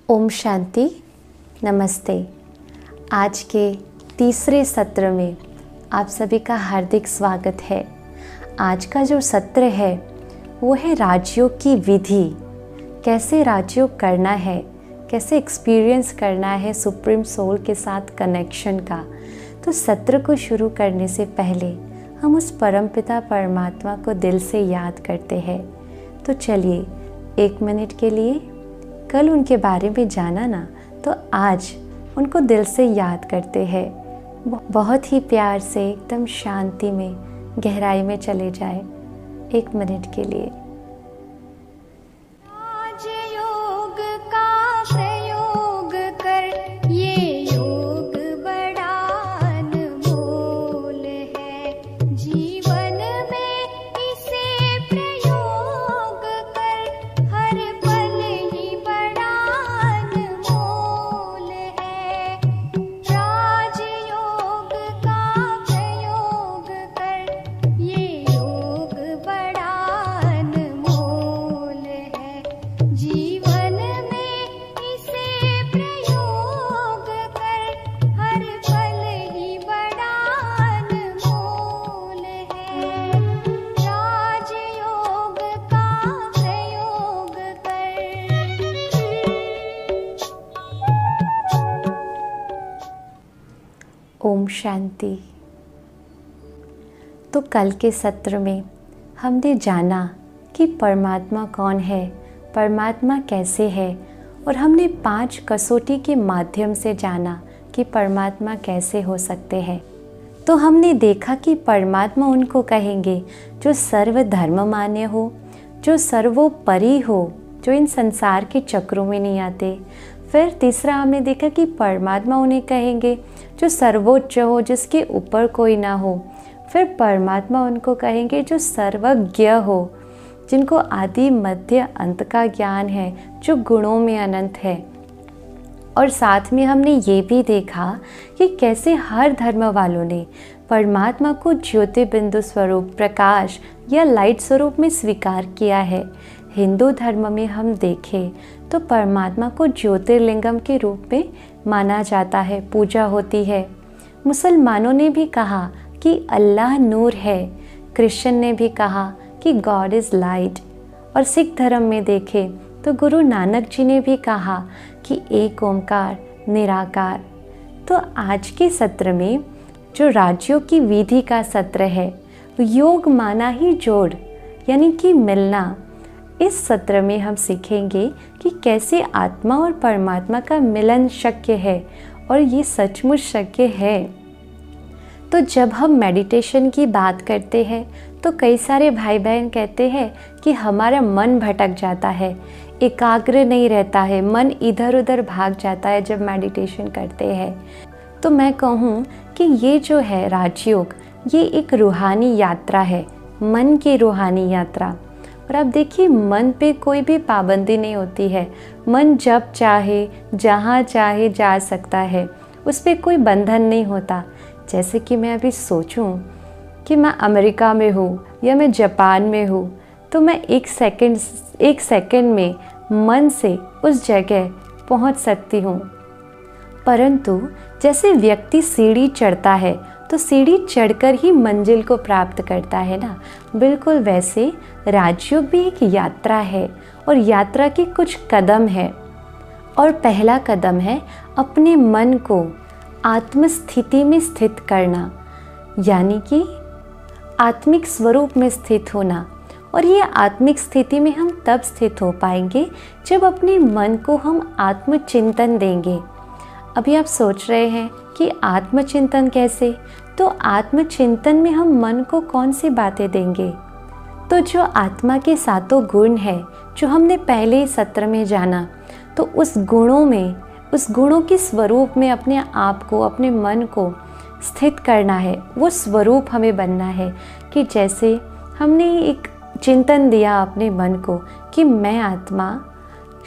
ओम शांति। नमस्ते। आज के तीसरे सत्र में आप सभी का हार्दिक स्वागत है। आज का जो सत्र है वो है राजयोग की विधि। कैसे राजयोग करना है, कैसे एक्सपीरियंस करना है सुप्रीम सोल के साथ कनेक्शन का। तो सत्र को शुरू करने से पहले हम उस परमपिता परमात्मा को दिल से याद करते हैं। तो चलिए 1 मिनट के लिए, कल उनके बारे में जाना ना, तो आज उनको दिल से याद करते हैं। बहुत ही प्यार से एकदम शांति में, गहराई में चले जाए 1 मिनट के लिए। राजयोग का प्रयोग कर, ये योग बड़ा अनमोल है। जीवन में इसे प्रयोग कर, हर पल ही बड़ा अनमोल है। राजयोग का प्रयोग कर, ये योग बड़ा अनमोल है। जीवन में इसे प्रयोग कर, हर पल ही बड़ा अनमोल है। राजयोग का प्रयोग कर। ओम शांति। तो कल के सत्र में हमने जाना कि परमात्मा कौन है, परमात्मा कैसे है, और हमने 5 कसौटी के माध्यम से जाना कि परमात्मा कैसे हो सकते हैं। तो हमने देखा कि परमात्मा उनको कहेंगे जो सर्वधर्म मान्य हो, जो सर्वोपरि हो, जो इन संसार के चक्रों में नहीं आते। फिर तीसरा हमने देखा कि परमात्मा उन्हें कहेंगे जो सर्वोच्च हो, जिसके ऊपर कोई ना हो। फिर परमात्मा उनको कहेंगे जो सर्वज्ञ हो, जिनको आदि मध्य अंत का ज्ञान है, जो गुणों में अनंत है। और साथ में हमने ये भी देखा कि कैसे हर धर्म वालों ने परमात्मा को ज्योतिर्बिंदु स्वरूप, प्रकाश या लाइट स्वरूप में स्वीकार किया है। हिंदू धर्म में हम देखें तो परमात्मा को ज्योतिर्लिंगम के रूप में माना जाता है, पूजा होती है। मुसलमानों ने भी कहा कि अल्लाह नूर है, क्रिश्चियन ने भी कहा कि गॉड इज़ लाइट, और सिख धर्म में देखें तो गुरु नानक जी ने भी कहा कि एक ओंकार निराकार। तो आज के सत्र में जो राजयोग की विधि का सत्र है, योग माना ही जोड़, यानी कि मिलना। इस सत्र में हम सीखेंगे कि कैसे आत्मा और परमात्मा का मिलन शक्य है, और ये सचमुच शक्य है। तो जब हम मेडिटेशन की बात करते हैं तो कई सारे भाई बहन कहते हैं कि हमारा मन भटक जाता है, एकाग्र नहीं रहता है, मन इधर उधर भाग जाता है जब मेडिटेशन करते हैं। तो मैं कहूँ कि ये जो है राजयोग, ये एक रूहानी यात्रा है, मन की रूहानी यात्रा। और आप देखिए, मन पे कोई भी पाबंदी नहीं होती है। मन जब चाहे जहाँ चाहे जा सकता है, उस पर कोई बंधन नहीं होता। जैसे कि मैं अभी सोचूं कि मैं अमेरिका में हूँ या मैं जापान में हूँ, तो मैं एक सेकंड में मन से उस जगह पहुँच सकती हूँ। परंतु जैसे व्यक्ति सीढ़ी चढ़ता है तो सीढ़ी चढ़कर ही मंजिल को प्राप्त करता है ना, बिल्कुल वैसे राजयोग भी एक यात्रा है, और यात्रा के कुछ कदम है। और पहला कदम है अपने मन को आत्म स्थिति में स्थित करना, यानी कि आत्मिक स्वरूप में स्थित होना। और ये आत्मिक स्थिति में हम तब स्थित हो पाएंगे जब अपने मन को हम आत्मचिंतन देंगे। अभी आप सोच रहे हैं कि आत्मचिंतन कैसे, तो आत्मचिंतन में हम मन को कौन सी बातें देंगे। तो जो आत्मा के 7 गुण है, जो हमने पहले सत्र में जाना, तो उस गुणों के स्वरूप में अपने आप को, अपने मन को स्थित करना है। वो स्वरूप हमें बनना है कि जैसे हमने एक चिंतन दिया अपने मन को कि मैं आत्मा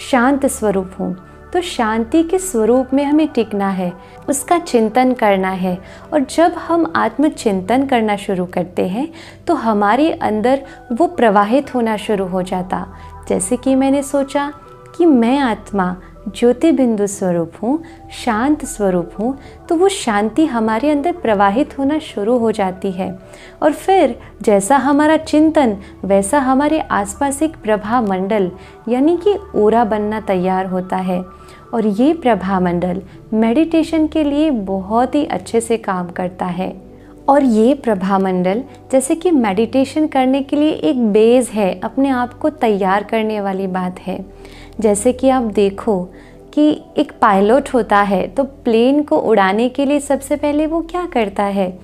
शांत स्वरूप हूँ, तो शांति के स्वरूप में हमें टिकना है, उसका चिंतन करना है। और जब हम आत्मचिंतन करना शुरू करते हैं तो हमारे अंदर वो प्रवाहित होना शुरू हो जाता। जैसे कि मैंने सोचा कि मैं आत्मा ज्योति बिंदु स्वरूप हूँ, शांत स्वरूप हूँ, तो वो शांति हमारे अंदर प्रवाहित होना शुरू हो जाती है। और फिर जैसा हमारा चिंतन वैसा हमारे आसपास एक प्रभा मंडल यानी कि ओरा बनना तैयार होता है। और ये प्रभा मंडल मेडिटेशन के लिए बहुत ही अच्छे से काम करता है। और ये प्रभा मंडल जैसे कि मेडिटेशन करने के लिए एक बेस है, अपने आप को तैयार करने वाली बात है। जैसे कि आप देखो कि एक पायलट होता है तो प्लेन को उड़ाने के लिए सबसे पहले वो क्या करता है,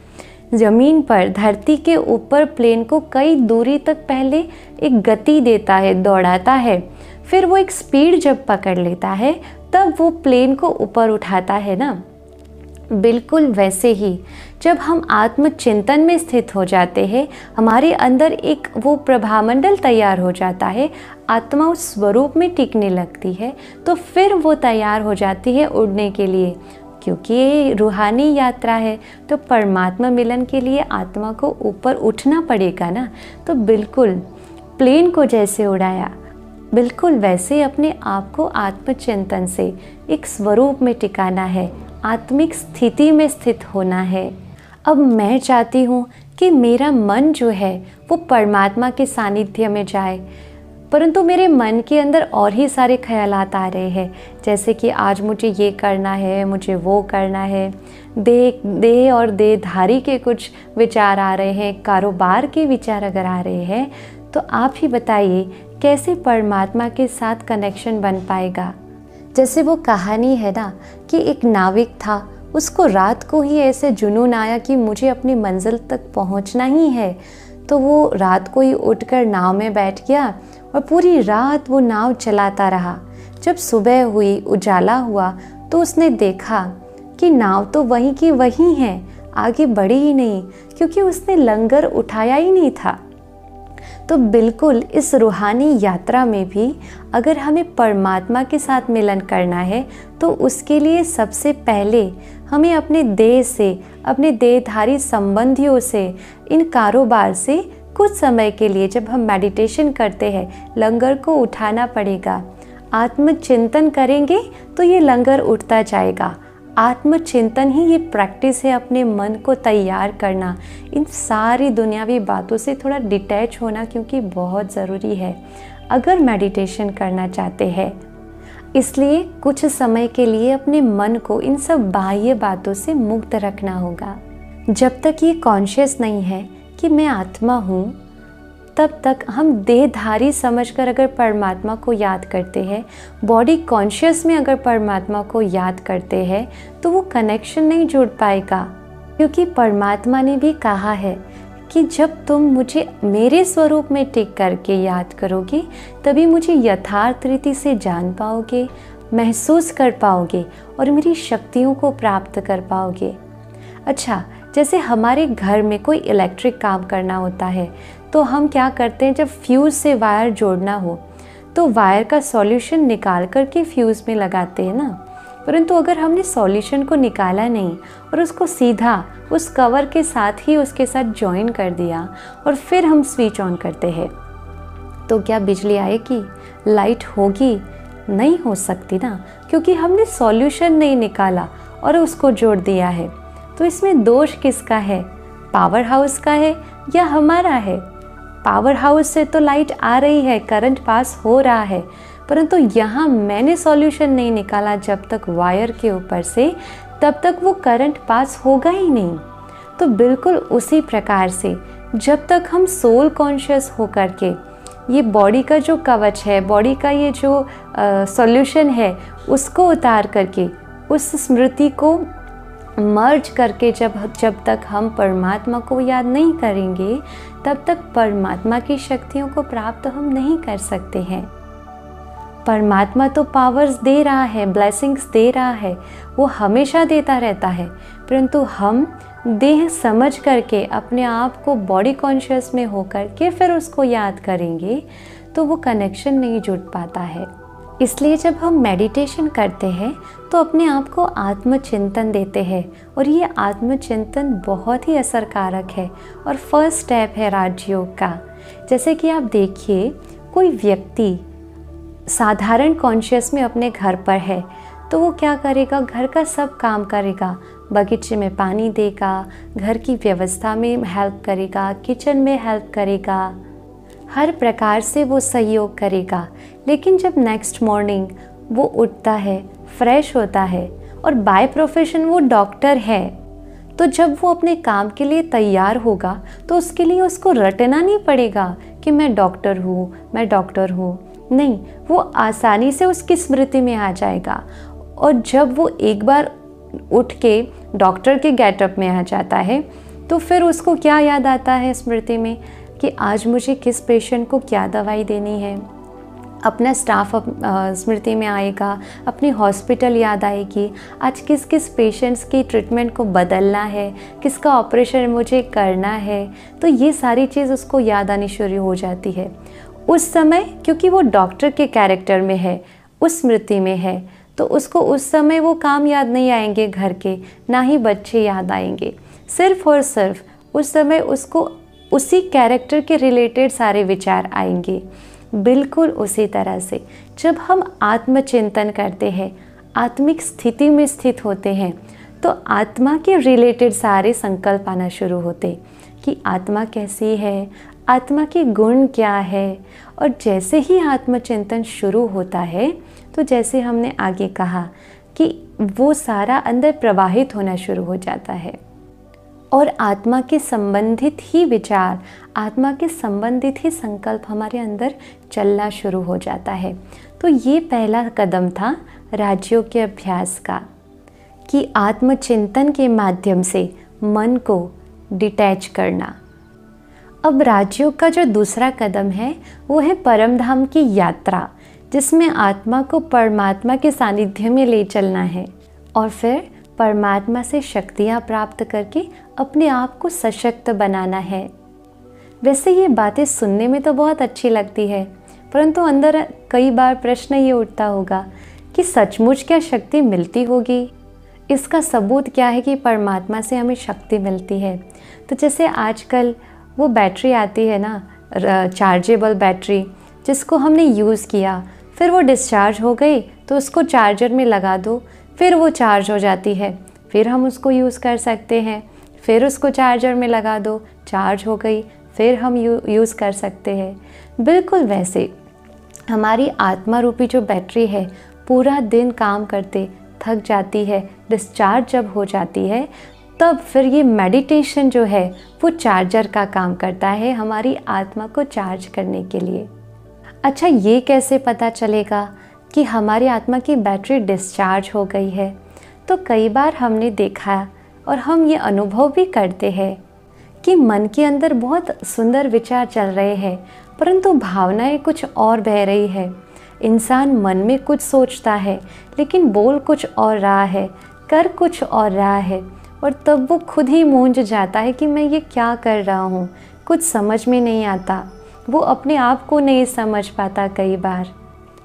ज़मीन पर धरती के ऊपर प्लेन को कई दूरी तक पहले एक गति देता है, दौड़ाता है। फिर वो एक स्पीड जब पकड़ लेता है तब वो प्लेन को ऊपर उठाता है ना। बिल्कुल वैसे ही जब हम आत्मचिंतन में स्थित हो जाते हैं, हमारे अंदर एक वो प्रभामंडल तैयार हो जाता है, आत्मा उस स्वरूप में टिकने लगती है, तो फिर वो तैयार हो जाती है उड़ने के लिए। क्योंकि ये रूहानी यात्रा है तो परमात्मा मिलन के लिए आत्मा को ऊपर उठना पड़ेगा ना। तो बिल्कुल प्लेन को जैसे उड़ाया, बिल्कुल वैसे अपने आप को आत्मचिंतन से एक स्वरूप में टिकाना है, आत्मिक स्थिति में स्थित होना है। अब मैं चाहती हूँ कि मेरा मन जो है वो परमात्मा के सानिध्य में जाए, परंतु मेरे मन के अंदर और ही सारे ख्यालात आ रहे हैं, जैसे कि आज मुझे ये करना है, मुझे वो करना है, देह और देहधारी के कुछ विचार आ रहे हैं, कारोबार के विचार अगर आ रहे हैं, तो आप ही बताइए कैसे परमात्मा के साथ कनेक्शन बन पाएगा। जैसे वो कहानी है ना कि एक नाविक था, उसको रात को ही ऐसे जुनून आया कि मुझे अपनी मंजिल तक पहुंचना ही है, तो वो रात को ही उठकर नाव में बैठ गया और पूरी रात वो नाव चलाता रहा। जब सुबह हुई, उजाला हुआ, तो उसने देखा कि नाव तो वहीं की वहीं है, आगे बढ़ी ही नहीं, क्योंकि उसने लंगर उठाया ही नहीं था। तो बिल्कुल इस रूहानी यात्रा में भी अगर हमें परमात्मा के साथ मिलन करना है तो उसके लिए सबसे पहले हमें अपने देह से, अपने देहधारी संबंधियों से, इन कारोबार से कुछ समय के लिए जब हम मेडिटेशन करते हैं लंगर को उठाना पड़ेगा। आत्मचिंतन करेंगे तो ये लंगर उठता जाएगा। आत्मचिंतन ही ये प्रैक्टिस है अपने मन को तैयार करना, इन सारी दुनियावी बातों से थोड़ा डिटैच होना, क्योंकि बहुत ज़रूरी है अगर मेडिटेशन करना चाहते हैं। इसलिए कुछ समय के लिए अपने मन को इन सब बाह्य बातों से मुक्त रखना होगा। जब तक ये कॉन्शियस नहीं है कि मैं आत्मा हूँ, तब तक हम देहधारी समझकर अगर परमात्मा को याद करते हैं, बॉडी कॉन्शियस में अगर परमात्मा को याद करते हैं, तो वो कनेक्शन नहीं जुड़ पाएगा। क्योंकि परमात्मा ने भी कहा है कि जब तुम मुझे मेरे स्वरूप में टिक करके याद करोगे, तभी मुझे यथार्थ रीति से जान पाओगे, महसूस कर पाओगे और मेरी शक्तियों को प्राप्त कर पाओगे। अच्छा, जैसे हमारे घर में कोई इलेक्ट्रिक काम करना होता है तो हम क्या करते हैं, जब फ्यूज़ से वायर जोड़ना हो तो वायर का सॉल्यूशन निकाल करके फ्यूज़ में लगाते हैं ना। परंतु अगर हमने सॉल्यूशन को निकाला नहीं और उसको सीधा उस कवर के साथ ही उसके साथ जॉइन कर दिया और फिर हम स्विच ऑन करते हैं, तो क्या बिजली आएगी, लाइट होगी? नहीं हो सकती ना, क्योंकि हमने सॉल्यूशन नहीं निकाला और उसको जोड़ दिया है। तो इसमें दोष किसका है, पावर हाउस का है या हमारा है? पावर हाउस से तो लाइट आ रही है, करंट पास हो रहा है, परंतु यहाँ मैंने सॉल्यूशन नहीं निकाला जब तक वायर के ऊपर से, तब तक वो करंट पास होगा ही नहीं। तो बिल्कुल उसी प्रकार से जब तक हम सोल कॉन्शियस होकर के ये बॉडी का जो कवच है, बॉडी का ये जो सॉल्यूशन है, उसको उतार करके उस स्मृति को मर्ज करके जब तक हम परमात्मा को याद नहीं करेंगे, तब तक परमात्मा की शक्तियों को प्राप्त हम नहीं कर सकते हैं। परमात्मा तो पावर्स दे रहा है, ब्लेसिंग्स दे रहा है, वो हमेशा देता रहता है, परंतु हम देह समझ करके अपने आप को बॉडी कॉन्शियस में होकर के फिर उसको याद करेंगे तो वो कनेक्शन नहीं जुड़ पाता है। इसलिए जब हम मेडिटेशन करते हैं तो अपने आप को आत्मचिंतन देते हैं, और ये आत्मचिंतन बहुत ही असरकारक है और फर्स्ट स्टेप है राजयोग का। जैसे कि आप देखिए, कोई व्यक्ति साधारण कॉन्शियस में अपने घर पर है तो वो क्या करेगा, घर का सब काम करेगा, बगीचे में पानी देगा, घर की व्यवस्था में हेल्प करेगा, किचन में हेल्प करेगा, हर प्रकार से वो सहयोग करेगा। लेकिन जब नेक्स्ट मॉर्निंग वो उठता है, फ्रेश होता है और बाय प्रोफेशन वो डॉक्टर है, तो जब वो अपने काम के लिए तैयार होगा तो उसके लिए उसको रटना नहीं पड़ेगा कि मैं डॉक्टर हूँ, मैं डॉक्टर हूँ। नहीं, वो आसानी से उसकी स्मृति में आ जाएगा। और जब वो एक बार उठ के डॉक्टर के गेटअप में आ जाता है तो फिर उसको क्या याद आता है स्मृति में कि आज मुझे किस पेशेंट को क्या दवाई देनी है। अपना स्टाफ स्मृति में आएगा, अपनी हॉस्पिटल याद आएगी, आज किस किस पेशेंट्स की ट्रीटमेंट को बदलना है, किसका ऑपरेशन मुझे करना है। तो ये सारी चीज़ उसको याद आनी शुरू हो जाती है उस समय, क्योंकि वो डॉक्टर के कैरेक्टर में है, उस स्मृति में है। तो उसको उस समय वो काम याद नहीं आएंगे घर के, ना ही बच्चे याद आएंगे। सिर्फ और सिर्फ उस समय उसको उसी कैरेक्टर के रिलेटेड सारे विचार आएंगे। बिल्कुल उसी तरह से जब हम आत्मचिंतन करते हैं, आत्मिक स्थिति में स्थित होते हैं, तो आत्मा के रिलेटेड सारे संकल्प आना शुरू होते कि आत्मा कैसी है, आत्मा के गुण क्या है। और जैसे ही आत्मचिंतन शुरू होता है तो जैसे हमने आगे कहा कि वो सारा अंदर प्रवाहित होना शुरू हो जाता है और आत्मा के संबंधित ही विचार, आत्मा के संबंधित ही संकल्प हमारे अंदर चलना शुरू हो जाता है। तो ये पहला कदम था राजयोग के अभ्यास का कि आत्मचिंतन के माध्यम से मन को डिटैच करना। अब राजयोग का जो दूसरा कदम है वो है परम धाम की यात्रा, जिसमें आत्मा को परमात्मा के सानिध्य में ले चलना है और फिर परमात्मा से शक्तियाँ प्राप्त करके अपने आप को सशक्त बनाना है। वैसे ये बातें सुनने में तो बहुत अच्छी लगती है, परंतु अंदर कई बार प्रश्न ये उठता होगा कि सचमुच क्या शक्ति मिलती होगी? इसका सबूत क्या है कि परमात्मा से हमें शक्ति मिलती है? तो जैसे आजकल वो बैटरी आती है ना, चार्जेबल बैटरी, जिसको हमने यूज़ किया, फिर वो डिस्चार्ज हो गई तो उसको चार्जर में लगा दो, फिर वो चार्ज हो जाती है, फिर हम उसको यूज़ कर सकते हैं। फिर उसको चार्जर में लगा दो, चार्ज हो गई, फिर हम यूज़ कर सकते हैं। बिल्कुल वैसे हमारी आत्मा रूपी जो बैटरी है, पूरा दिन काम करते थक जाती है, डिस्चार्ज जब हो जाती है, तब फिर ये मेडिटेशन जो है वो चार्जर का काम करता है हमारी आत्मा को चार्ज करने के लिए। अच्छा, ये कैसे पता चलेगा कि हमारी आत्मा की बैटरी डिस्चार्ज हो गई है? तो कई बार हमने देखा और हम ये अनुभव भी करते हैं कि मन के अंदर बहुत सुंदर विचार चल रहे हैं, परंतु भावनाएं कुछ और बह रही है। इंसान मन में कुछ सोचता है लेकिन बोल कुछ और रहा है, कर कुछ और रहा है, और तब वो खुद ही मूंझ जाता है कि मैं ये क्या कर रहा हूँ, कुछ समझ में नहीं आता। वो अपने आप को नहीं समझ पाता, कई बार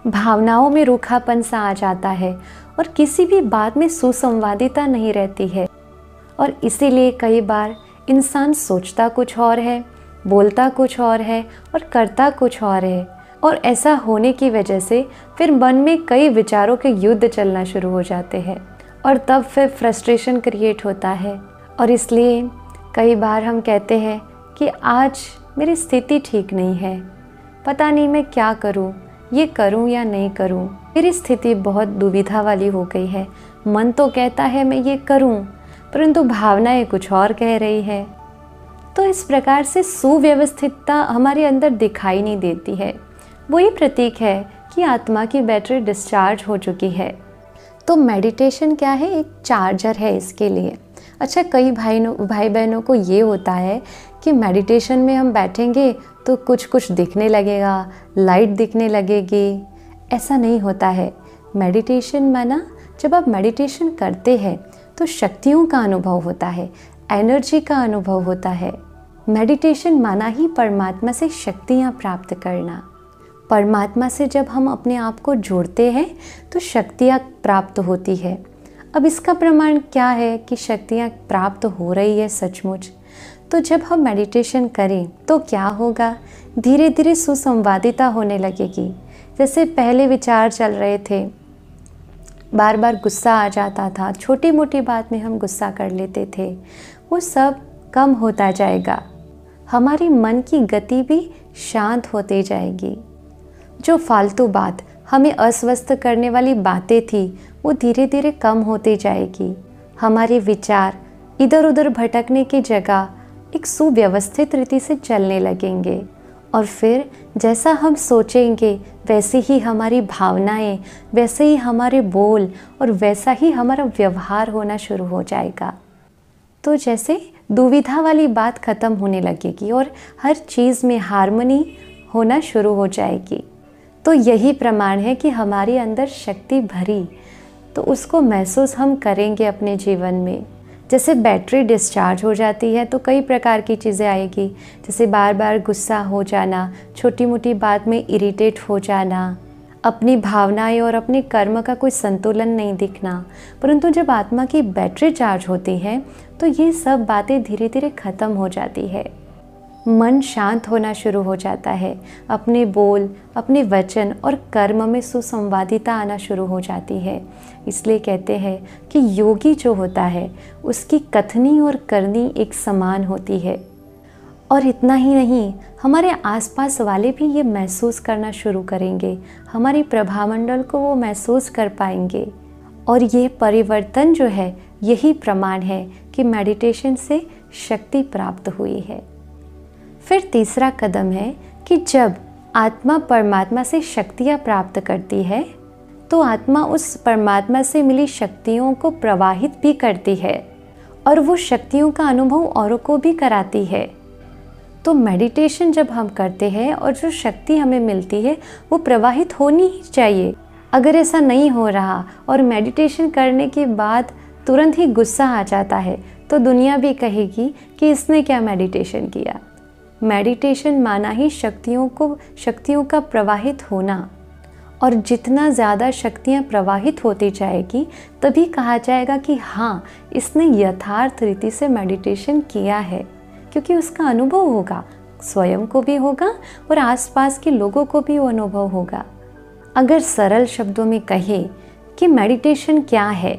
भावनाओं में रूखापन सा आ जाता है और किसी भी बात में सुसंवादिता नहीं रहती है। और इसीलिए कई बार इंसान सोचता कुछ और है, बोलता कुछ और है और करता कुछ और है। और ऐसा होने की वजह से फिर मन में कई विचारों के युद्ध चलना शुरू हो जाते हैं और तब फिर फ्रस्ट्रेशन क्रिएट होता है। और इसलिए कई बार हम कहते हैं कि आज मेरी स्थिति ठीक नहीं है, पता नहीं मैं क्या करूं, ये करूं या नहीं करूं, मेरी स्थिति बहुत दुविधा वाली हो गई है। मन तो कहता है मैं ये करूं, परंतु भावनाएं कुछ और कह रही है। तो इस प्रकार से सुव्यवस्थितता हमारे अंदर दिखाई नहीं देती है। वही प्रतीक है कि आत्मा की बैटरी डिस्चार्ज हो चुकी है। तो मेडिटेशन क्या है? एक चार्जर है इसके लिए। अच्छा, कई भाई बहनों को ये होता है कि मेडिटेशन में हम बैठेंगे तो कुछ कुछ दिखने लगेगा, लाइट दिखने लगेगी। ऐसा नहीं होता है। मेडिटेशन माना, जब आप मेडिटेशन करते हैं तो शक्तियों का अनुभव होता है, एनर्जी का अनुभव होता है। मेडिटेशन माना ही परमात्मा से शक्तियाँ प्राप्त करना। परमात्मा से जब हम अपने आप को जोड़ते हैं तो शक्तियाँ प्राप्त होती है। अब इसका प्रमाण क्या है कि शक्तियाँ प्राप्त हो रही है सचमुच? तो जब हम मेडिटेशन करें तो क्या होगा? धीरे धीरे सुसंवादिता होने लगेगी। जैसे पहले विचार चल रहे थे, बार बार गुस्सा आ जाता था, छोटी मोटी बात में हम गुस्सा कर लेते थे, वो सब कम होता जाएगा। हमारी मन की गति भी शांत होती जाएगी। जो फालतू बात, हमें अस्वस्थ करने वाली बातें थी, वो धीरे धीरे कम होती जाएगी। हमारे विचार इधर उधर भटकने की जगह एक सुव्यवस्थित रीति से चलने लगेंगे और फिर जैसा हम सोचेंगे वैसे ही हमारी भावनाएं, वैसे ही हमारे बोल और वैसा ही हमारा व्यवहार होना शुरू हो जाएगा। तो जैसे दुविधा वाली बात ख़त्म होने लगेगी और हर चीज़ में हार्मनी होना शुरू हो जाएगी। तो यही प्रमाण है कि हमारे अंदर शक्ति भरी, तो उसको महसूस हम करेंगे अपने जीवन में। जैसे बैटरी डिस्चार्ज हो जाती है तो कई प्रकार की चीज़ें आएगी, जैसे बार बार गुस्सा हो जाना, छोटी मोटी बात में इरिटेट हो जाना, अपनी भावनाएं और अपने कर्म का कोई संतुलन नहीं दिखना। परंतु जब आत्मा की बैटरी चार्ज होती है तो ये सब बातें धीरे धीरे ख़त्म हो जाती है। मन शांत होना शुरू हो जाता है, अपने बोल, अपने वचन और कर्म में सुसंवादिता आना शुरू हो जाती है। इसलिए कहते हैं कि योगी जो होता है उसकी कथनी और करनी एक समान होती है। और इतना ही नहीं, हमारे आसपास वाले भी ये महसूस करना शुरू करेंगे, हमारी प्रभामंडल को वो महसूस कर पाएंगे। और ये परिवर्तन जो है यही प्रमाण है कि मेडिटेशन से शक्ति प्राप्त हुई है। फिर तीसरा कदम है कि जब आत्मा परमात्मा से शक्तियाँ प्राप्त करती है तो आत्मा उस परमात्मा से मिली शक्तियों को प्रवाहित भी करती है और वो शक्तियों का अनुभव औरों को भी कराती है। तो मेडिटेशन जब हम करते हैं और जो शक्ति हमें मिलती है वो प्रवाहित होनी ही चाहिए। अगर ऐसा नहीं हो रहा और मेडिटेशन करने के बाद तुरंत ही गुस्सा आ जाता है तो दुनिया भी कहेगी कि इसने क्या मेडिटेशन किया। मेडिटेशन माना ही शक्तियों का प्रवाहित होना, और जितना ज़्यादा शक्तियाँ प्रवाहित होती जाएगी तभी कहा जाएगा कि हाँ, इसने यथार्थ रीति से मेडिटेशन किया है, क्योंकि उसका अनुभव होगा, स्वयं को भी होगा और आसपास के लोगों को भी वो अनुभव होगा। अगर सरल शब्दों में कहे कि मेडिटेशन क्या है,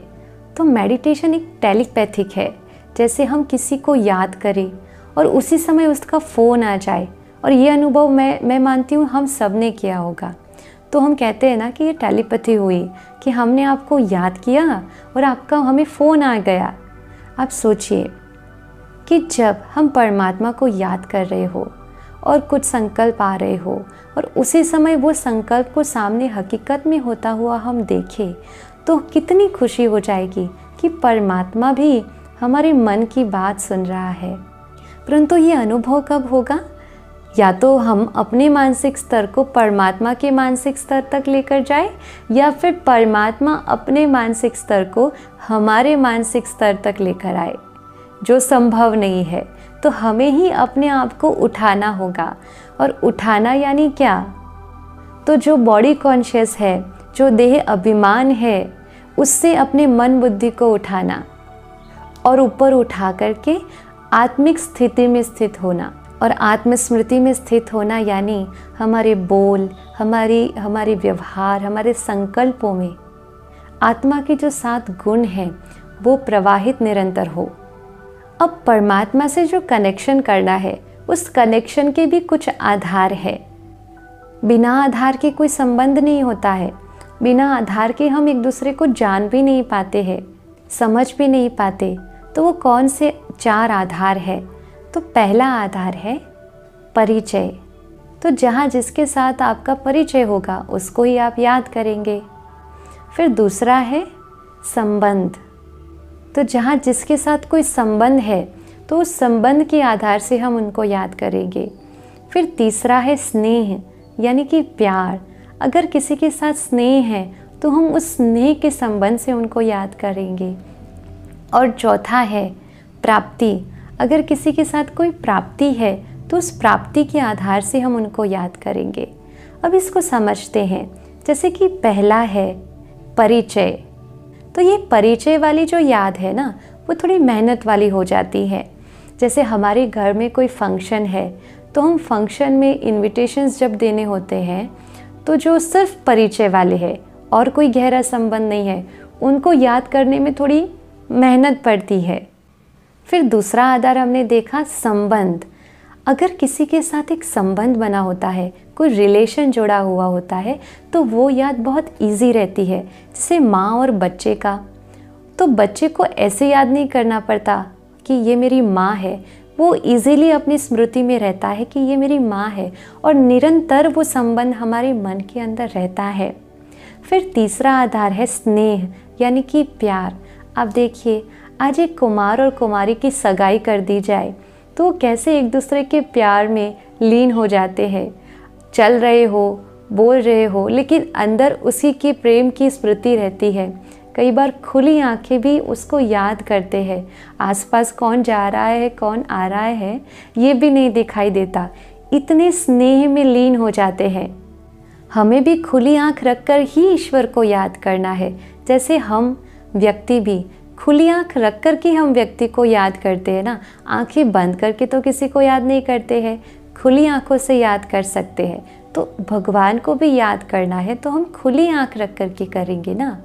तो मेडिटेशन एक टेलीपैथिक है। जैसे हम किसी को याद करें और उसी समय उसका फ़ोन आ जाए, और ये अनुभव मैं मानती हूँ हम सब ने किया होगा, तो हम कहते हैं ना कि ये टेलीपैथी हुई, कि हमने आपको याद किया और आपका हमें फ़ोन आ गया। आप सोचिए कि जब हम परमात्मा को याद कर रहे हो और कुछ संकल्प आ रहे हो और उसी समय वो संकल्प को सामने हकीकत में होता हुआ हम देखें, तो कितनी खुशी हो जाएगी कि परमात्मा भी हमारे मन की बात सुन रहा है। परंतु ये अनुभव कब होगा? या तो हम अपने मानसिक स्तर को परमात्मा के मानसिक स्तर तक लेकर जाए, या फिर परमात्मा अपने मानसिक स्तर को हमारे मानसिक स्तर तक लेकर आए, जो संभव नहीं है। तो हमें ही अपने आप को उठाना होगा। और उठाना यानी क्या? तो जो बॉडी कॉन्शियस है, जो देह अभिमान है, उससे अपने मन बुद्धि को उठाना और ऊपर उठा करके आत्मिक स्थिति में स्थित होना। और आत्मस्मृति में स्थित होना यानी हमारे बोल, हमारे व्यवहार, हमारे संकल्पों में आत्मा के जो 7 गुण हैं वो प्रवाहित निरंतर हो। अब परमात्मा से जो कनेक्शन करना है, उस कनेक्शन के भी कुछ आधार है। बिना आधार के कोई संबंध नहीं होता है। बिना आधार के हम एक दूसरे को जान भी नहीं पाते हैं, समझ भी नहीं पाते। तो वो कौन से 4 आधार है? तो पहला आधार है परिचय। तो जहाँ जिसके साथ आपका परिचय होगा उसको ही आप याद करेंगे। फिर दूसरा है संबंध। तो जहाँ जिसके साथ कोई संबंध है तो उस संबंध के आधार से हम उनको याद करेंगे। फिर तीसरा है स्नेह, यानी कि प्यार। अगर किसी के साथ स्नेह है तो हम उस स्नेह के संबंध से उनको याद करेंगे। और चौथा है प्राप्ति। अगर किसी के साथ कोई प्राप्ति है तो उस प्राप्ति के आधार से हम उनको याद करेंगे। अब इसको समझते हैं। जैसे कि पहला है परिचय। तो ये परिचय वाली जो याद है ना, वो थोड़ी मेहनत वाली हो जाती है। जैसे हमारे घर में कोई फंक्शन है तो हम फंक्शन में इनविटेशंस जब देने होते हैं तो जो सिर्फ परिचय वाले हैं और कोई गहरा संबंध नहीं है, उनको याद करने में थोड़ी मेहनत पड़ती है। फिर दूसरा आधार हमने देखा संबंध। अगर किसी के साथ एक संबंध बना होता है, कोई रिलेशन जुड़ा हुआ होता है, तो वो याद बहुत इजी रहती है। जैसे माँ और बच्चे का, तो बच्चे को ऐसे याद नहीं करना पड़ता कि ये मेरी माँ है, वो इजीली अपनी स्मृति में रहता है कि ये मेरी माँ है, और निरंतर वो संबंध हमारे मन के अंदर रहता है। फिर तीसरा आधार है स्नेह, यानी कि प्यार। अब देखिए, आज एक कुमार और कुमारी की सगाई कर दी जाए तो कैसे एक दूसरे के प्यार में लीन हो जाते हैं। चल रहे हो, बोल रहे हो, लेकिन अंदर उसी की प्रेम की स्मृति रहती है। कई बार खुली आंखें भी उसको याद करते हैं। आसपास कौन जा रहा है, कौन आ रहा है, ये भी नहीं दिखाई देता। इतने स्नेह में लीन हो जाते हैं। हमें भी खुली आंख रखकर ही ईश्वर को याद करना है। जैसे हम व्यक्ति भी खुली आंख रख कर के हम व्यक्ति को याद करते हैं ना। आंखें बंद करके तो किसी को याद नहीं करते हैं, खुली आंखों से याद कर सकते हैं। तो भगवान को भी याद करना है तो हम खुली आंख रख कर के करेंगे ना।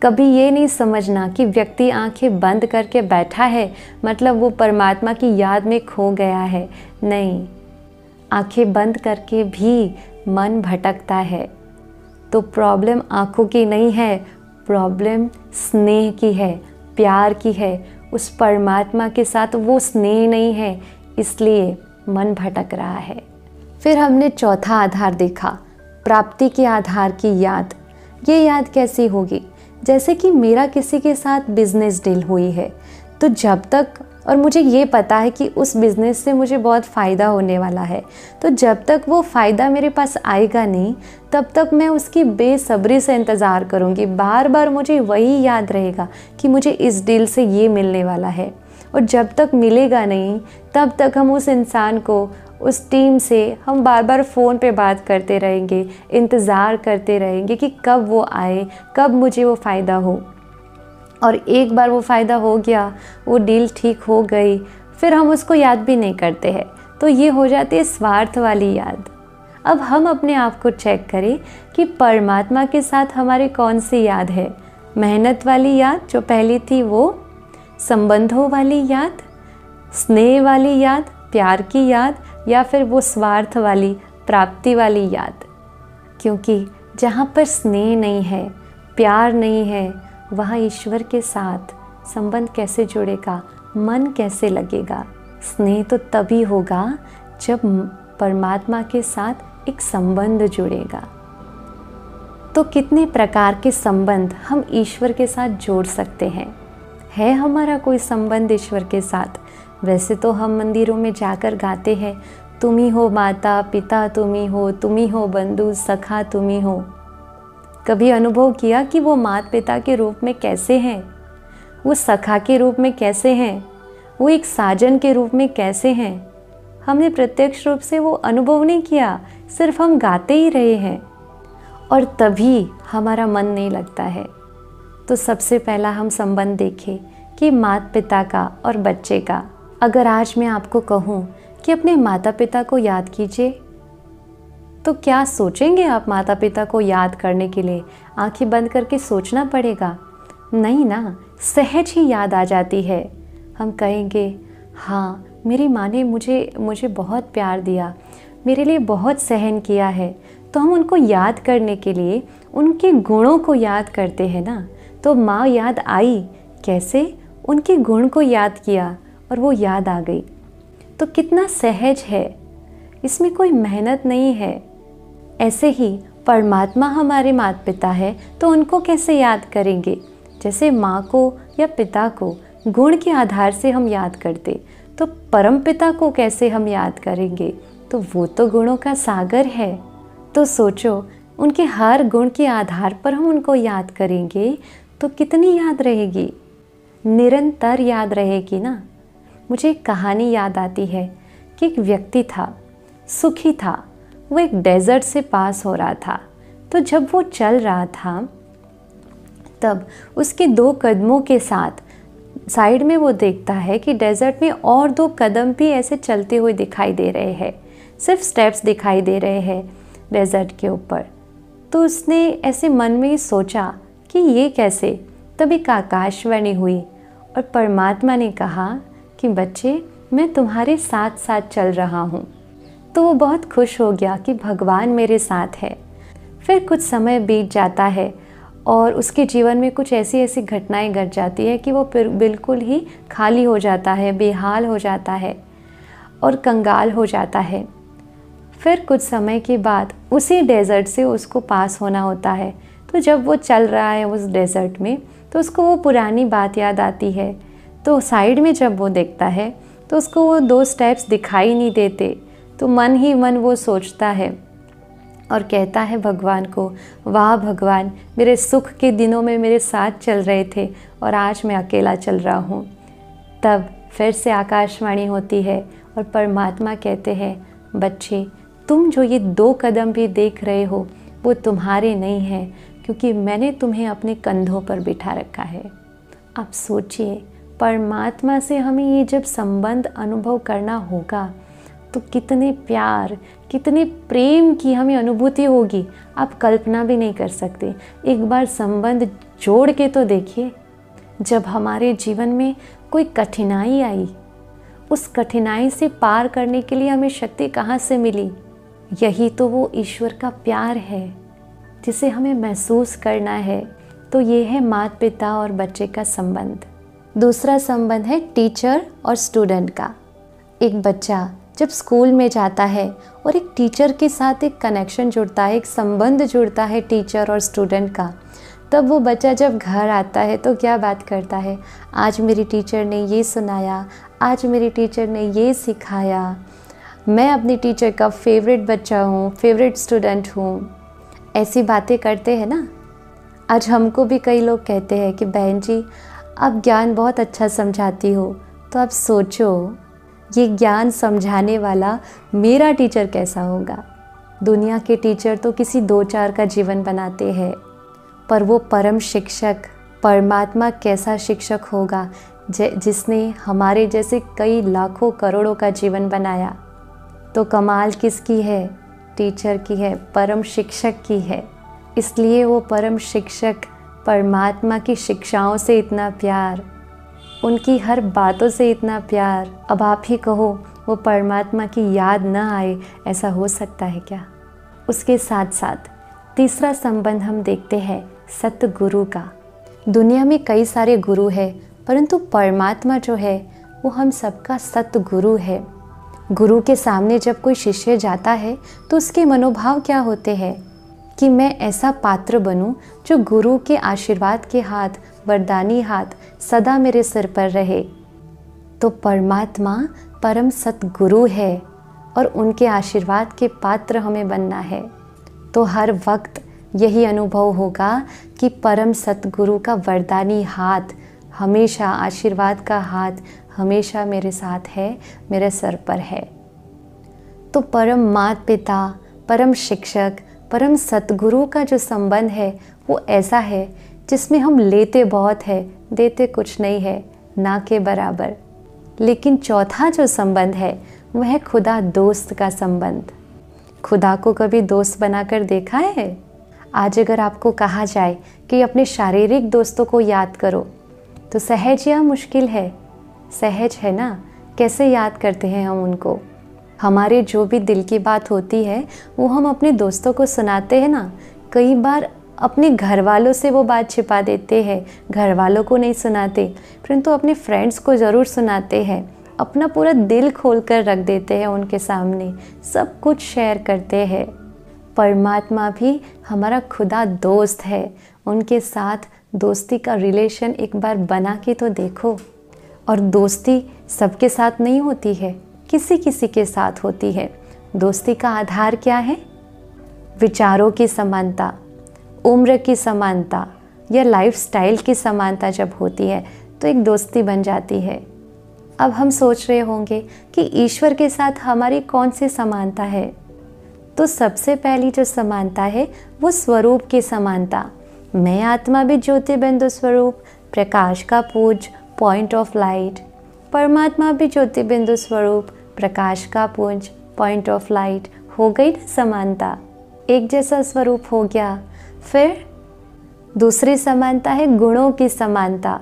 कभी ये नहीं समझना कि व्यक्ति आंखें बंद करके बैठा है मतलब वो परमात्मा की याद में खो गया है। नहीं, आंखें बंद करके भी मन भटकता है। तो प्रॉब्लम आंखों की नहीं है, प्रॉब्लम स्नेह की है, प्यार की है। उस परमात्मा के साथ वो स्नेह नहीं है, इसलिए मन भटक रहा है। फिर हमने चौथा आधार देखा, प्राप्ति के आधार की याद। ये याद कैसी होगी? जैसे कि मेरा किसी के साथ बिजनेस डील हुई है, तो जब तक, और मुझे ये पता है कि उस बिज़नेस से मुझे बहुत फ़ायदा होने वाला है, तो जब तक वो फ़ायदा मेरे पास आएगा नहीं, तब तक मैं उसकी बेसब्री से इंतज़ार करूँगी। बार बार मुझे वही याद रहेगा कि मुझे इस डील से ये मिलने वाला है, और जब तक मिलेगा नहीं तब तक हम उस इंसान को, उस टीम से हम बार बार फ़ोन पे बात करते रहेंगे, इंतज़ार करते रहेंगे कि कब वो आए, कब मुझे वो फ़ायदा हो। और एक बार वो फ़ायदा हो गया, वो डील ठीक हो गई, फिर हम उसको याद भी नहीं करते हैं। तो ये हो जाती है स्वार्थ वाली याद। अब हम अपने आप को चेक करें कि परमात्मा के साथ हमारी कौन सी याद है। मेहनत वाली याद जो पहली थी, वो संबंधों वाली याद, स्नेह वाली याद, प्यार की याद, या फिर वो स्वार्थ वाली प्राप्ति वाली याद। क्योंकि जहाँ पर स्नेह नहीं है, प्यार नहीं है, वहाँ ईश्वर के साथ संबंध कैसे जुड़ेगा, मन कैसे लगेगा? स्नेह तो तभी होगा जब परमात्मा के साथ एक संबंध जुड़ेगा। तो कितने प्रकार के संबंध हम ईश्वर के साथ जोड़ सकते हैं? है हमारा कोई संबंध ईश्वर के साथ? वैसे तो हम मंदिरों में जाकर गाते हैं, तुम ही हो माता पिता, तुम ही हो बंधु सखा, तुम ही हो। कभी अनुभव किया कि वो माता पिता के रूप में कैसे हैं, वो सखा के रूप में कैसे हैं, वो एक साजन के रूप में कैसे हैं? हमने प्रत्यक्ष रूप से वो अनुभव नहीं किया, सिर्फ हम गाते ही रहे हैं, और तभी हमारा मन नहीं लगता है। तो सबसे पहला हम संबंध देखें कि माता पिता का और बच्चे का। अगर आज मैं आपको कहूँ कि अपने माता पिता को याद कीजिए, तो क्या सोचेंगे आप? माता पिता को याद करने के लिए आंखें बंद करके सोचना पड़ेगा? नहीं ना, सहज ही याद आ जाती है। हम कहेंगे, हाँ मेरी माँ ने मुझे बहुत प्यार दिया, मेरे लिए बहुत सहन किया है। तो हम उनको याद करने के लिए उनके गुणों को याद करते हैं ना। तो माँ याद आई, कैसे? उनके गुण को याद किया और वो याद आ गई। तो कितना सहज है, इसमें कोई मेहनत नहीं है। ऐसे ही परमात्मा हमारे माता पिता है, तो उनको कैसे याद करेंगे? जैसे माँ को या पिता को गुण के आधार से हम याद करते, तो परम पिता को कैसे हम याद करेंगे? तो वो तो गुणों का सागर है। तो सोचो, उनके हर गुण के आधार पर हम उनको याद करेंगे तो कितनी याद रहेगी, निरंतर याद रहेगी ना। मुझे एक कहानी याद आती है कि एक व्यक्ति था, सुखी था। वो एक डेजर्ट से पास हो रहा था। तो जब वो चल रहा था, तब उसके 2 कदमों के साथ साइड में वो देखता है कि डेजर्ट में और 2 कदम भी ऐसे चलते हुए दिखाई दे रहे हैं। सिर्फ स्टेप्स दिखाई दे रहे हैं डेजर्ट के ऊपर। तो उसने ऐसे मन में ही सोचा कि ये कैसे। तब एक आकाशवाणी हुई और परमात्मा ने कहा कि बच्चे, मैं तुम्हारे साथ साथ चल रहा हूँ। तो वो बहुत खुश हो गया कि भगवान मेरे साथ है। फिर कुछ समय बीत जाता है और उसके जीवन में कुछ ऐसी ऐसी घटनाएं घट जाती है कि वो फिर बिल्कुल ही खाली हो जाता है, बेहाल हो जाता है और कंगाल हो जाता है। फिर कुछ समय के बाद उसी डेज़र्ट से उसको पास होना होता है। तो जब वो चल रहा है उस डेज़र्ट में, तो उसको वो पुरानी बात याद आती है। तो साइड में जब वो देखता है तो उसको वो 2 स्टेप्स दिखाई नहीं देते। तो मन ही मन वो सोचता है और कहता है भगवान को, वाह भगवान, मेरे सुख के दिनों में मेरे साथ चल रहे थे और आज मैं अकेला चल रहा हूँ। तब फिर से आकाशवाणी होती है और परमात्मा कहते हैं, बच्चे, तुम जो ये 2 कदम भी देख रहे हो वो तुम्हारे नहीं हैं, क्योंकि मैंने तुम्हें अपने कंधों पर बिठा रखा है। आप सोचिए, परमात्मा से हमें ये जब संबंध अनुभव करना होगा तो कितने प्यार, कितने प्रेम की हमें अनुभूति होगी, आप कल्पना भी नहीं कर सकते। एक बार संबंध जोड़ के तो देखिए। जब हमारे जीवन में कोई कठिनाई आई, उस कठिनाई से पार करने के लिए हमें शक्ति कहाँ से मिली? यही तो वो ईश्वर का प्यार है जिसे हमें महसूस करना है। तो ये है माता पिता और बच्चे का संबंध। दूसरा संबंध है टीचर और स्टूडेंट का। एक बच्चा जब स्कूल में जाता है और एक टीचर के साथ एक कनेक्शन जुड़ता है, एक संबंध जुड़ता है टीचर और स्टूडेंट का, तब वो बच्चा जब घर आता है तो क्या बात करता है, आज मेरी टीचर ने ये सुनाया, आज मेरी टीचर ने ये सिखाया, मैं अपनी टीचर का फेवरेट बच्चा हूँ, फेवरेट स्टूडेंट हूँ। ऐसी बातें करते हैं ना। आज हमको भी कई लोग कहते हैं कि बहन जी, आप ज्ञान बहुत अच्छा समझाती हो। तो आप सोचो, ये ज्ञान समझाने वाला मेरा टीचर कैसा होगा। दुनिया के टीचर तो किसी 2-4 का जीवन बनाते हैं, पर वो परम शिक्षक परमात्मा कैसा शिक्षक होगा जिसने हमारे जैसे कई लाखों करोड़ों का जीवन बनाया। तो कमाल किसकी है? टीचर की है, परम शिक्षक की है। इसलिए वो परम शिक्षक परमात्मा की शिक्षाओं से इतना प्यार, उनकी हर बातों से इतना प्यार। अब आप ही कहो, वो परमात्मा की याद न आए, ऐसा हो सकता है क्या? उसके साथ साथ तीसरा संबंध हम देखते हैं सतगुरु का। दुनिया में कई सारे गुरु हैं, परंतु परमात्मा जो है वो हम सबका सतगुरु है। गुरु के सामने जब कोई शिष्य जाता है तो उसके मनोभाव क्या होते हैं कि मैं ऐसा पात्र बनूं जो गुरु के आशीर्वाद के हाथ, वरदानी हाथ सदा मेरे सिर पर रहे। तो परमात्मा परम सतगुरु है और उनके आशीर्वाद के पात्र हमें बनना है। तो हर वक्त यही अनुभव होगा कि परम सतगुरु का वरदानी हाथ हमेशा, आशीर्वाद का हाथ हमेशा मेरे साथ है, मेरे सर पर है। तो परम माता पिता, परम शिक्षक, परम सतगुरु का जो संबंध है वो ऐसा है जिसमें हम लेते बहुत है, देते कुछ नहीं है, ना के बराबर। लेकिन चौथा जो संबंध है वह है खुदा दोस्त का संबंध। खुदा को कभी दोस्त बनाकर देखा है? आज अगर आपको कहा जाए कि अपने शारीरिक दोस्तों को याद करो तो सहज या मुश्किल है? सहज है ना। कैसे याद करते हैं हम उनको? हमारे जो भी दिल की बात होती है वो हम अपने दोस्तों को सुनाते हैं ना। कई बार अपने घर वालों से वो बात छिपा देते हैं, घर वालों को नहीं सुनाते, परंतु अपने फ्रेंड्स को ज़रूर सुनाते हैं। अपना पूरा दिल खोल कर रख देते हैं उनके सामने, सब कुछ शेयर करते हैं। परमात्मा भी हमारा खुदा दोस्त है। उनके साथ दोस्ती का रिलेशन एक बार बना के तो देखो। और दोस्ती सबके साथ नहीं होती है, किसी किसी के साथ होती है। दोस्ती का आधार क्या है? विचारों की समानता, उम्र की समानता या लाइफस्टाइल की समानता जब होती है तो एक दोस्ती बन जाती है। अब हम सोच रहे होंगे कि ईश्वर के साथ हमारी कौन सी समानता है? तो सबसे पहली जो समानता है वो स्वरूप की समानता। मैं आत्मा भी ज्योतिबिंदु स्वरूप, प्रकाश का पुंज, पॉइंट ऑफ लाइट। परमात्मा भी ज्योतिबिंदु स्वरूप, प्रकाश का पुंज, पॉइंट ऑफ लाइट। हो गई ना समानता। एक जैसा स्वरूप हो गया। फिर दूसरी समानता है गुणों की समानता।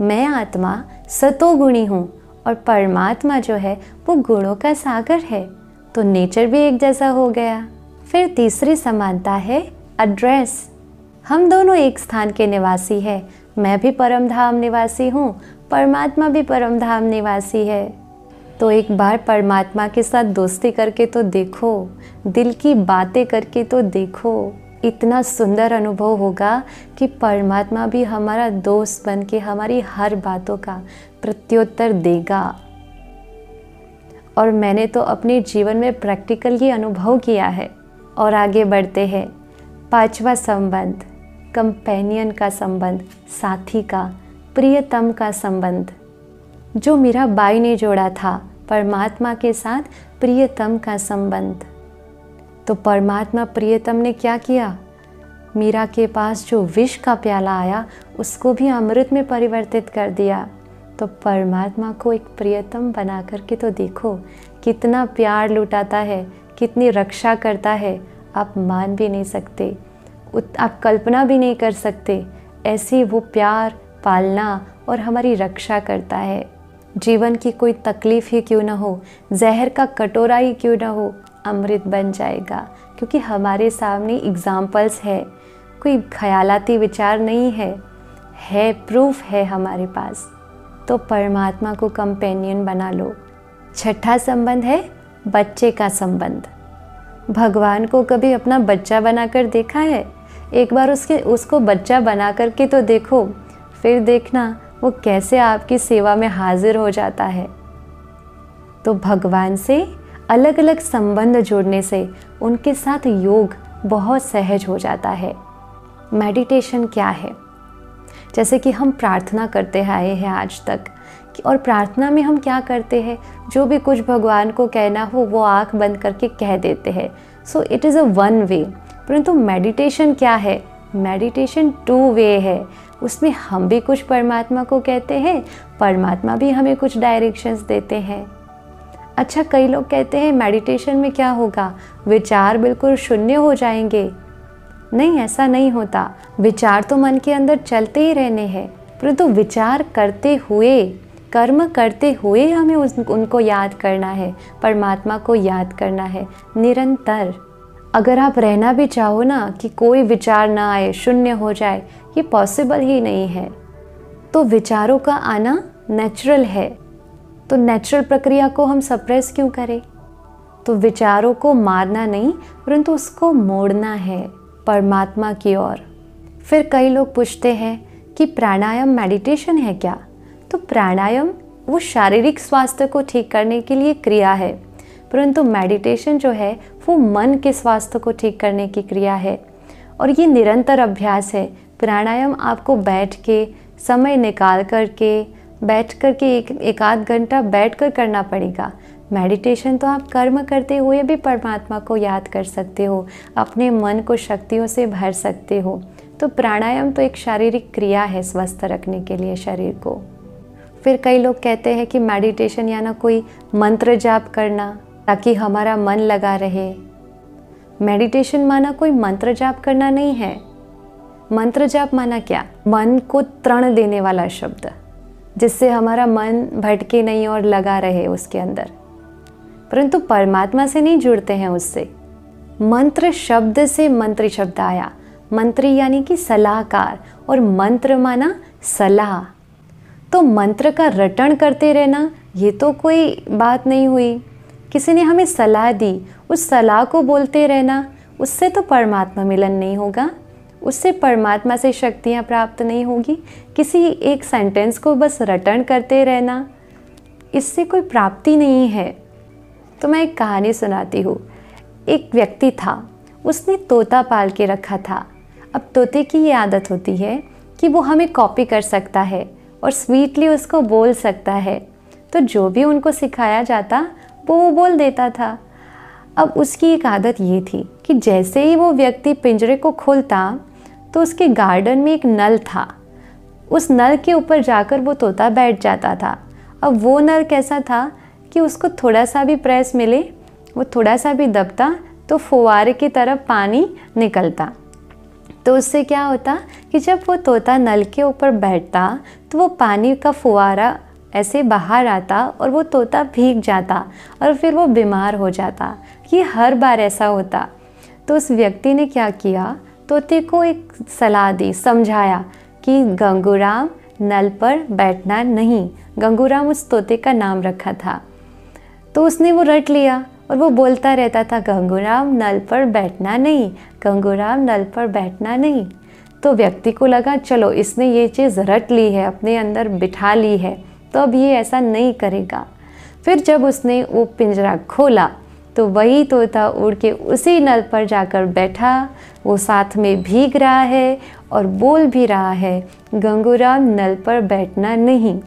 मैं आत्मा सतोगुणी हूँ और परमात्मा जो है वो गुणों का सागर है, तो नेचर भी एक जैसा हो गया। फिर तीसरी समानता है एड्रेस। हम दोनों एक स्थान के निवासी हैं। मैं भी परम धाम निवासी हूँ, परमात्मा भी परम धाम निवासी है। तो एक बार परमात्मा के साथ दोस्ती करके तो देखो, दिल की बातें करके तो देखो, इतना सुंदर अनुभव होगा कि परमात्मा भी हमारा दोस्त बन के हमारी हर बातों का प्रत्युत्तर देगा। और मैंने तो अपने जीवन में प्रैक्टिकल ये अनुभव किया है। और आगे बढ़ते हैं। पांचवा संबंध, कंपेनियन का संबंध, साथी का, प्रियतम का संबंध, जो मीरा बाई ने जोड़ा था परमात्मा के साथ प्रियतम का संबंध। तो परमात्मा प्रियतम ने क्या किया? मीरा के पास जो विष का प्याला आया उसको भी अमृत में परिवर्तित कर दिया। तो परमात्मा को एक प्रियतम बना करके तो देखो, कितना प्यार लुटाता है, कितनी रक्षा करता है, आप मान भी नहीं सकते, आप कल्पना भी नहीं कर सकते। ऐसे वो प्यार, पालना और हमारी रक्षा करता है। जीवन की कोई तकलीफ़ ही क्यों ना हो, जहर का कटोरा ही क्यों ना हो, अमृत बन जाएगा, क्योंकि हमारे सामने एग्जाम्पल्स है, कोई ख्यालाती विचार नहीं है प्रूफ है हमारे पास। तो परमात्मा को कंपेनियन बना लो। छठा संबंध है बच्चे का संबंध। भगवान को कभी अपना बच्चा बनाकर देखा है? एक बार उसको बच्चा बना करके तो देखो, फिर देखना वो कैसे आपकी सेवा में हाजिर हो जाता है। तो भगवान से अलग अलग संबंध जोड़ने से उनके साथ योग बहुत सहज हो जाता है। मेडिटेशन क्या है? जैसे कि हम प्रार्थना करते आए हैं आज तक, और प्रार्थना में हम क्या करते हैं, जो भी कुछ भगवान को कहना हो वो आँख बंद करके कह देते हैं। So it is a one way. परंतु मेडिटेशन क्या है? मेडिटेशन टू वे है। उसमें हम भी कुछ परमात्मा को कहते हैं, परमात्मा भी हमें कुछ डायरेक्शंस देते हैं। अच्छा, कई लोग कहते हैं मेडिटेशन में क्या होगा, विचार बिल्कुल शून्य हो जाएंगे। नहीं, ऐसा नहीं होता। विचार तो मन के अंदर चलते ही रहने हैं, परंतु विचार करते हुए, कर्म करते हुए हमें उनको याद करना है, परमात्मा को याद करना है निरंतर। अगर आप रहना भी चाहो ना कि कोई विचार ना आए, शून्य हो जाए, ये पॉसिबल ही नहीं है। तो विचारों का आना नेचुरल है, तो नेचुरल प्रक्रिया को हम सप्रेस क्यों करें? तो विचारों को मारना नहीं, परंतु उसको मोड़ना है परमात्मा की ओर। फिर कई लोग पूछते हैं कि प्राणायाम मेडिटेशन है क्या? तो प्राणायाम वो शारीरिक स्वास्थ्य को ठीक करने के लिए क्रिया है, परंतु मेडिटेशन जो है वो मन के स्वास्थ्य को ठीक करने की क्रिया है, और ये निरंतर अभ्यास है। प्राणायाम आपको बैठ के, समय निकाल करके, बैठ करके एक आध घंटा बैठ कर करना पड़ेगा। मेडिटेशन तो आप कर्म करते हुए भी परमात्मा को याद कर सकते हो, अपने मन को शक्तियों से भर सकते हो। तो प्राणायाम तो एक शारीरिक क्रिया है स्वस्थ रखने के लिए शरीर को। फिर कई लोग कहते हैं कि मेडिटेशन या ना कोई मंत्र जाप करना ताकि हमारा मन लगा रहे। मेडिटेशन माना कोई मंत्र जाप करना नहीं है। मंत्र जाप माना क्या? मन को तृण देने वाला शब्द, जिससे हमारा मन भटके नहीं और लगा रहे उसके अंदर। परंतु परमात्मा से नहीं जुड़ते हैं उससे। मंत्र शब्द से मंत्री शब्द आया। मंत्री यानी कि सलाहकार, और मंत्र माना सलाह। तो मंत्र का रटन करते रहना ये तो कोई बात नहीं हुई। किसी ने हमें सलाह दी, उस सलाह को बोलते रहना, उससे तो परमात्मा मिलन नहीं होगा, उससे परमात्मा से शक्तियाँ प्राप्त नहीं होगी। किसी एक सेंटेंस को बस रटन करते रहना, इससे कोई प्राप्ति नहीं है। तो मैं एक कहानी सुनाती हूँ। एक व्यक्ति था, उसने तोता पाल के रखा था। अब तोते की ये आदत होती है कि वो हमें कॉपी कर सकता है और स्वीटली उसको बोल सकता है। तो जो भी उनको सिखाया जाता वो बोल देता था। अब उसकी एक आदत ये थी कि जैसे ही वो व्यक्ति पिंजरे को खोलता तो उसके गार्डन में एक नल था। उस नल के ऊपर जाकर वो तोता बैठ जाता था। अब वो नल कैसा था कि उसको थोड़ा सा भी प्रेस मिले, वो थोड़ा सा भी दबता तो फुवारे की तरफ पानी निकलता। तो उससे क्या होता कि जब वो तोता नल के ऊपर बैठता तो वो पानी का फुवारा ऐसे बाहर आता और वो तोता भीग जाता और फिर वो बीमार हो जाता। ये हर बार ऐसा होता। तो उस व्यक्ति ने क्या किया, तोते को एक सलाह दी, समझाया कि गंगूराम नल पर बैठना नहीं। गंगूराम उस तोते का नाम रखा था। तो उसने वो रट लिया और वो बोलता रहता था, गंगूराम नल पर बैठना नहीं, गंगूराम नल पर बैठना नहीं। तो व्यक्ति को लगा चलो इसने ये चीज़ रट ली है, अपने अंदर बिठा ली है, तो अब ये ऐसा नहीं करेगा। फिर जब उसने वो पिंजरा खोला तो वही तोता उड़ के उसी नल पर जाकर बैठा। वो साथ में भीग रहा है और बोल भी रहा है, गंगूराम नल पर बैठना नहीं।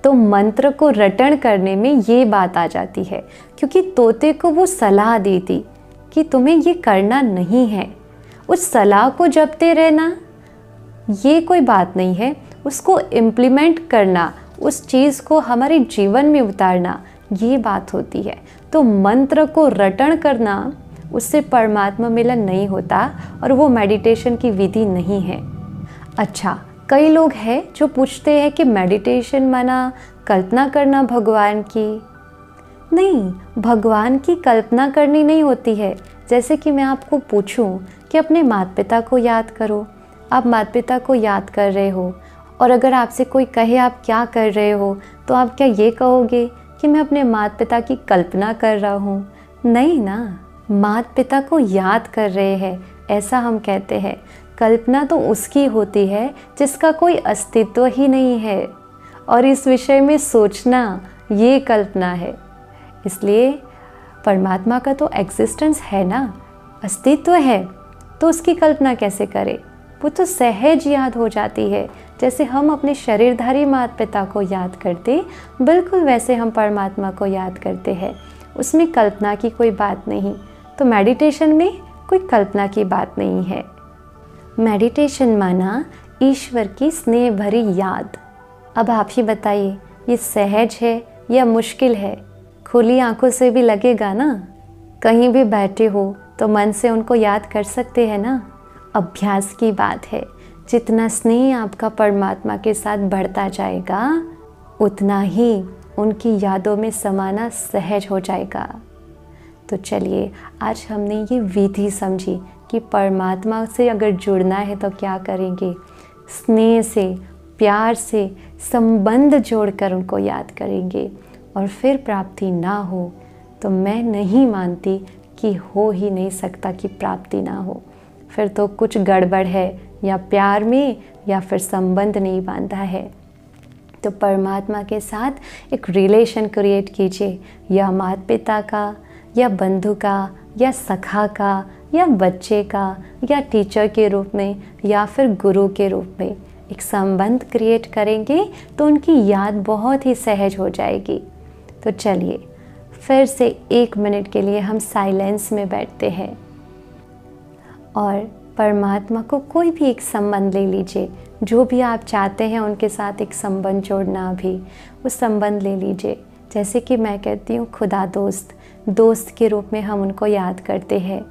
तो मंत्र को रटन करने में ये बात आ जाती है, क्योंकि तोते को वो सलाह दी थी कि तुम्हें ये करना नहीं है। उस सलाह को जपते रहना ये कोई बात नहीं है, उसको इम्प्लीमेंट करना, उस चीज़ को हमारे जीवन में उतारना, ये बात होती है। तो मंत्र को रटन करना, उससे परमात्मा मिलन नहीं होता और वो मेडिटेशन की विधि नहीं है। अच्छा, कई लोग हैं जो पूछते हैं कि मेडिटेशन माना कल्पना करना भगवान की। नहीं, भगवान की कल्पना करनी नहीं होती है। जैसे कि मैं आपको पूछूं कि अपने माता पिता को याद करो, आप माता पिता को याद कर रहे हो और अगर आपसे कोई कहे आप क्या कर रहे हो, तो आप क्या ये कहोगे कि मैं अपने माता पिता की कल्पना कर रहा हूँ? नहीं ना, माता पिता को याद कर रहे हैं ऐसा हम कहते हैं। कल्पना तो उसकी होती है जिसका कोई अस्तित्व ही नहीं है, और इस विषय में सोचना ये कल्पना है। इसलिए परमात्मा का तो एग्जिस्टेंस है ना, अस्तित्व है, तो उसकी कल्पना कैसे करें? वो तो सहज याद हो जाती है। जैसे हम अपने शरीरधारी माता पिता को याद करते, बिल्कुल वैसे हम परमात्मा को याद करते हैं। उसमें कल्पना की कोई बात नहीं। तो मेडिटेशन में कोई कल्पना की बात नहीं है। मेडिटेशन माना ईश्वर की स्नेह भरी याद। अब आप ही बताइए, ये सहज है या मुश्किल है? खुली आंखों से भी लगेगा ना। कहीं भी बैठे हो तो मन से उनको याद कर सकते हैं ना। अभ्यास की बात है। जितना स्नेह आपका परमात्मा के साथ बढ़ता जाएगा, उतना ही उनकी यादों में समाना सहज हो जाएगा। तो चलिए, आज हमने ये विधि समझी कि परमात्मा से अगर जुड़ना है तो क्या करेंगे। स्नेह से, प्यार से संबंध जोड़कर उनको याद करेंगे, और फिर प्राप्ति ना हो तो मैं नहीं मानती कि हो ही नहीं सकता कि प्राप्ति ना हो। फिर तो कुछ गड़बड़ है, या प्यार में या फिर संबंध नहीं बांधा है। तो परमात्मा के साथ एक रिलेशन क्रिएट कीजिए, या माता पिता का, या बंधु का, या सखा का, या बच्चे का, या टीचर के रूप में, या फिर गुरु के रूप में एक संबंध क्रिएट करेंगे तो उनकी याद बहुत ही सहज हो जाएगी। तो चलिए, फिर से 1 मिनट के लिए हम साइलेंस में बैठते हैं और परमात्मा को कोई भी एक संबंध ले लीजिए। जो भी आप चाहते हैं उनके साथ एक संबंध जोड़ना, भी वो संबंध ले लीजिए। जैसे कि मैं कहती हूँ खुदा दोस्त, दोस्त के रूप में हम उनको याद करते हैं।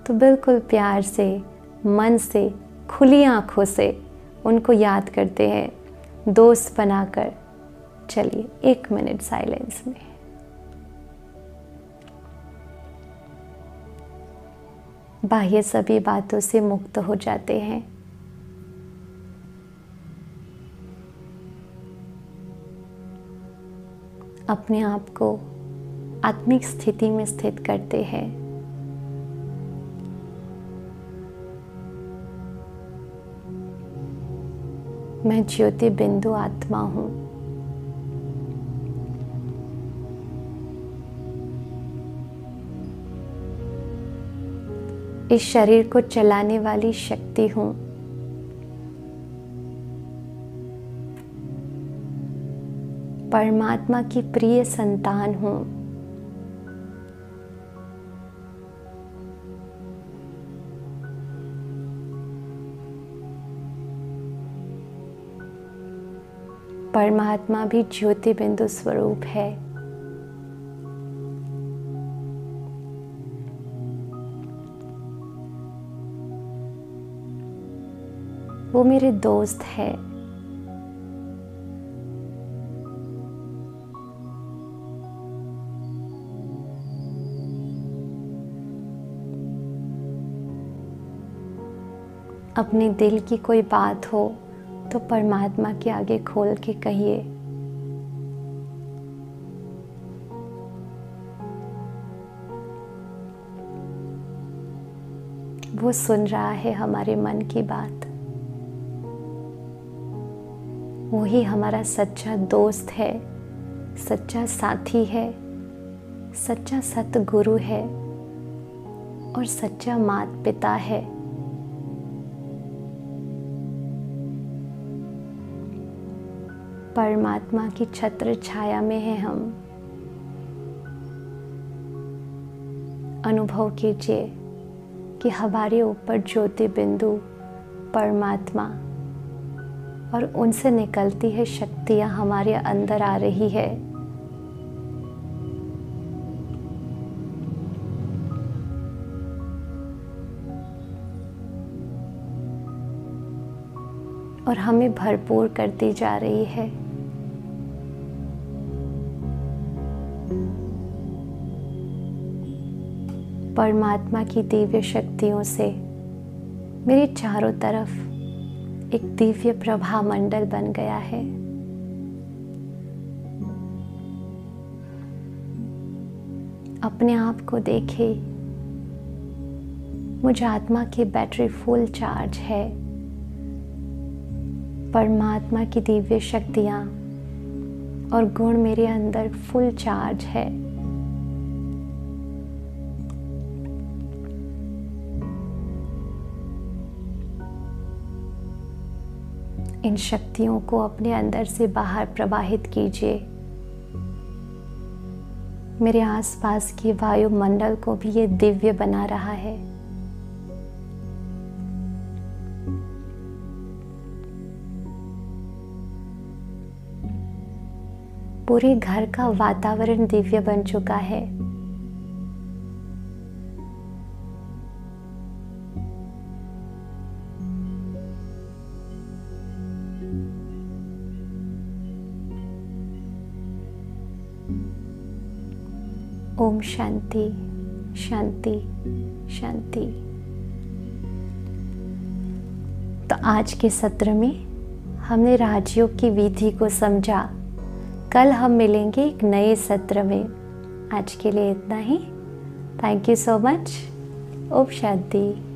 तो बिल्कुल प्यार से, मन से, खुली आँखों से उनको याद करते हैं, दोस्त बनाकर। चलिए 1 मिनट साइलेंस में। बाह्य सभी बातों से मुक्त हो जाते हैं। अपने आप को आत्मिक स्थिति में स्थित करते हैं। मैं ज्योति बिंदु आत्मा हूँ। इस शरीर को चलाने वाली शक्ति हूँ। परमात्मा की प्रिय संतान हूँ। परमात्मा भी ज्योति बिंदु स्वरूप है। वो मेरे दोस्त है। अपने दिल की कोई बात हो तो परमात्मा के आगे खोल के कहिए। वो सुन रहा है हमारे मन की बात। वो ही हमारा सच्चा दोस्त है, सच्चा साथी है, सच्चा सतगुरु है और सच्चा माता पिता है। परमात्मा की छत्र छाया में है हम। अनुभव कीजिए कि हमारे ऊपर ज्योति बिंदु परमात्मा और उनसे निकलती है शक्तियाँ हमारे अंदर आ रही है। और हमें भरपूर करती जा रही है। परमात्मा की दिव्य शक्तियों से मेरे चारों तरफ एक दिव्य प्रभा मंडल बन गया है। अपने आप को देखे, मुझ आत्मा की बैटरी फुल चार्ज है। परमात्मा की दिव्य शक्तियाँ और गुण मेरे अंदर फुल चार्ज है। इन शक्तियों को अपने अंदर से बाहर प्रवाहित कीजिए। मेरे आसपास की वायुमंडल को भी ये दिव्य बना रहा है। पूरे घर का वातावरण दिव्य बन चुका है। ओम शांति शांति शांति। तो आज के सत्र में हमने राजयोग की विधि को समझा। कल हम मिलेंगे एक नए सत्र में। आज के लिए इतना ही। Thank you so much. ओम शांति।